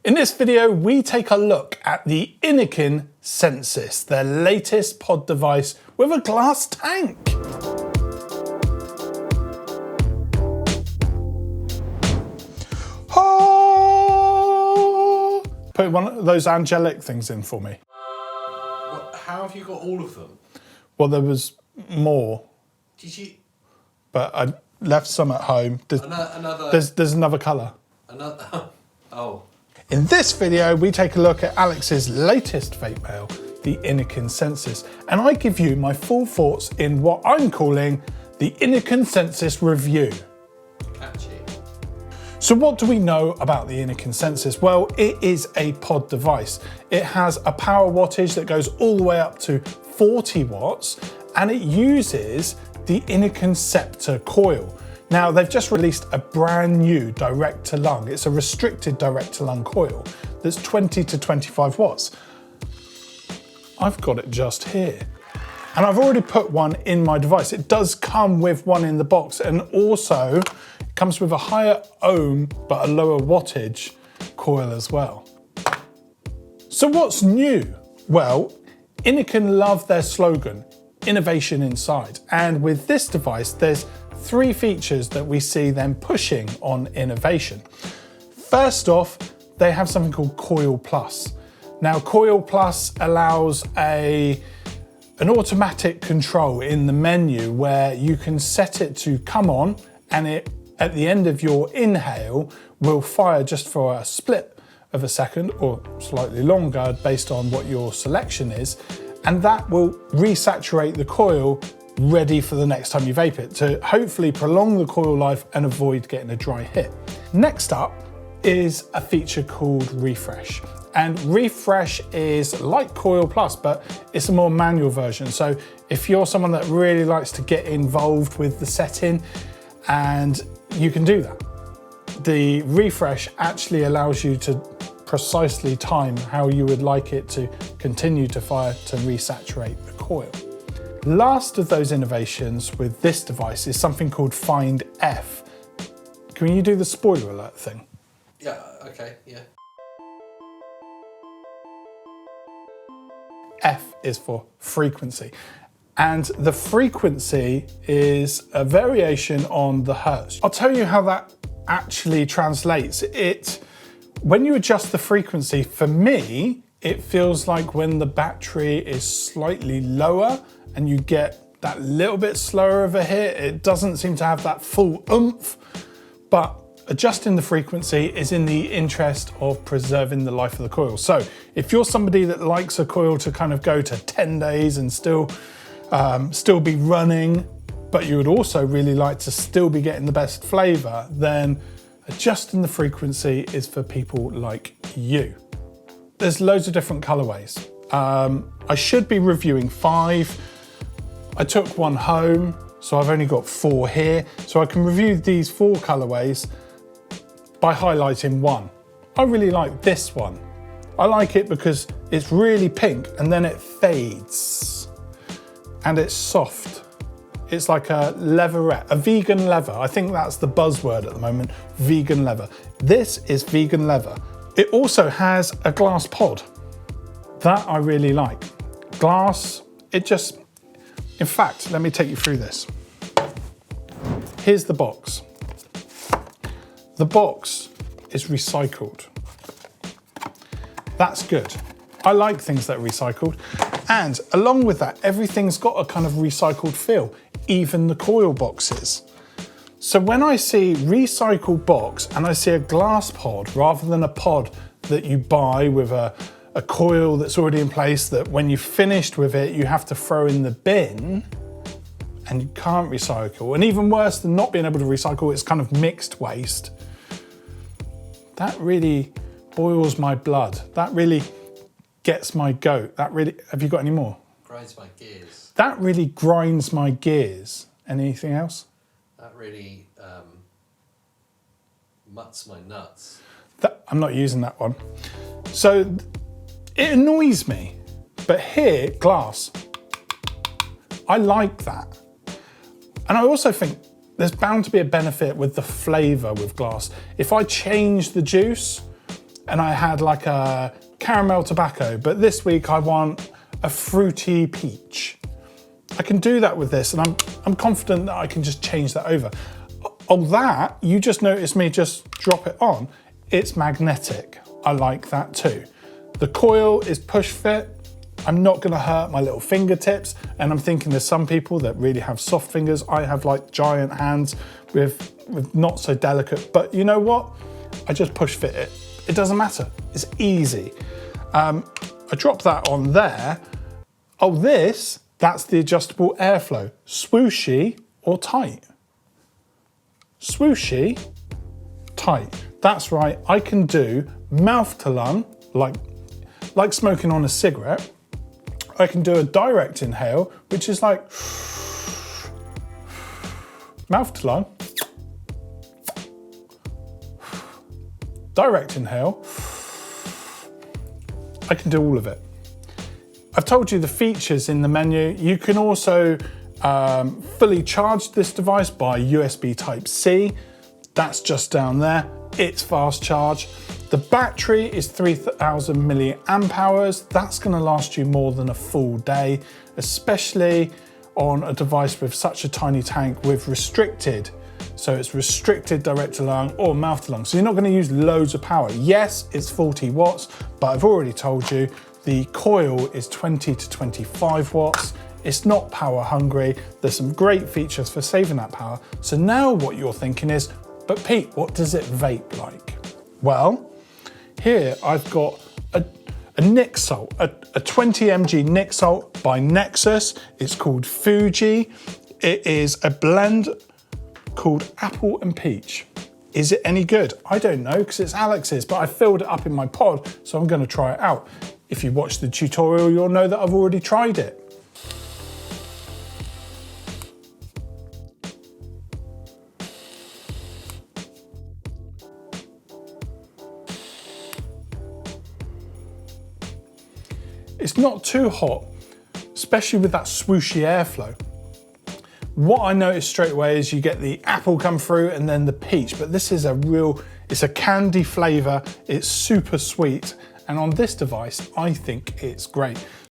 In this video, we take a look at the Innokin Sensis, their latest pod device with a glass tank. Oh! Put one of those angelic things in for me. How have you got all of them? Well, there was more. Did you? But I left some at home. There's another colour. Another. Oh. In this video, we take a look at Alex's latest vape male, the Innokin Sensis, and I give you my full thoughts in what I'm calling the Innokin Sensis review. Catchy. So what do we know about the Innokin Sensis? Well, it is a pod device. It has a power wattage that goes all the way up to 40 watts, and it uses the Innokin Scepter coil. Now, they've just released a brand new direct-to-lung. It's a restricted direct-to-lung coil that's 20 to 25 watts. I've got it just here. And I've already put one in my device. It does come with one in the box, and also it comes with a higher ohm but a lower wattage coil as well. So what's new? Well, Innokin love their slogan, innovation inside. And with this device, there's 3 features that we see them pushing on innovation. First off, they have something called Coil Plus. Now, Coil Plus allows an automatic control in the menu where you can set it to come on, and it, at the end of your inhale, will fire just for a split of a second or slightly longer based on what your selection is, and that will resaturate the coil ready for the next time you vape it to hopefully prolong the coil life and avoid getting a dry hit. Next up is a feature called Refresh. And Refresh is like Coil Plus, but it's a more manual version. So if you're someone that really likes to get involved with the setting, and you can do that. The Refresh actually allows you to precisely time how you would like it to continue to fire to resaturate the coil. Last of those innovations with this device is something called Find F. Can you do the spoiler alert thing? Yeah, okay, yeah. F is for frequency. And the frequency is a variation on the hertz. I'll tell you how that actually translates. When you adjust the frequency, for me, it feels like when the battery is slightly lower and you get that little bit slower of a hit, it doesn't seem to have that full oomph, but adjusting the frequency is in the interest of preserving the life of the coil. So if you're somebody that likes a coil to kind of go to 10 days and still be running, but you would also really like to still be getting the best flavor, then adjusting the frequency is for people like you. There's loads of different colorways. I should be reviewing 5. I took one home, so I've only got 4 here. So I can review these 4 colorways by highlighting one. I really like this one. I like it because it's really pink and then it fades. And it's soft. It's like a leatherette, a vegan leather. I think that's the buzzword at the moment, vegan leather. This is vegan leather. It also has a glass pod. That I really like. Glass, in fact, let me take you through this. Here's the box. The box is recycled. That's good. I like things that are recycled. And along with that, everything's got a kind of recycled feel, even the coil boxes. So when I see recycled box and I see a glass pod rather than a pod that you buy with a coil that's already in place that when you've finished with it, you have to throw in the bin and you can't recycle. And even worse than not being able to recycle, it's kind of mixed waste. That really boils my blood. That really gets my goat. That really, have you got any more? Grinds my gears. That really grinds my gears. Anything else? That really mutts my nuts. I'm not using that one. So it annoys me, but here, glass, I like that. And I also think there's bound to be a benefit with the flavour with glass. If I change the juice, and I had like a caramel tobacco, but this week I want a fruity peach. I can do that with this, and I'm confident that I can just change that over. Oh, that, you just noticed me just drop it on. It's magnetic. I like that too. The coil is push fit. I'm not gonna hurt my little fingertips, and I'm thinking there's some people that really have soft fingers. I have like giant hands with not so delicate, but you know what? I just push fit it. It doesn't matter, it's easy. I drop that on there. Oh, that's the adjustable airflow. Swooshy or tight? Swooshy, tight. That's right, I can do mouth to lung, like smoking on a cigarette. I can do a direct inhale, which is like mouth to lung. Direct inhale. I can do all of it. I've told you the features in the menu. You can also fully charge this device by USB Type-C. That's just down there. It's fast charge. The battery is 3000 milliamp hours. That's gonna last you more than a full day, especially on a device with such a tiny tank with restricted. So it's restricted direct to lung or mouth to lung. So you're not gonna use loads of power. Yes, it's 40 watts, but I've already told you the coil is 20 to 25 watts. It's not power hungry. There's some great features for saving that power. So now what you're thinking is, but Pete, what does it vape like? Well, here I've got a Nic Salt, a 20 mg Nic Salt by Nexus. It's called Fuji. It is a blend called Apple and Peach. Is it any good? I don't know, because it's Alex's, but I filled it up in my pod, so I'm gonna try it out. If you watch the tutorial, you'll know that I've already tried it. It's not too hot, especially with that swooshy airflow. What I noticed straight away is you get the apple come through and then the peach, but this is it's a candy flavor. It's super sweet. And on this device, I think it's great.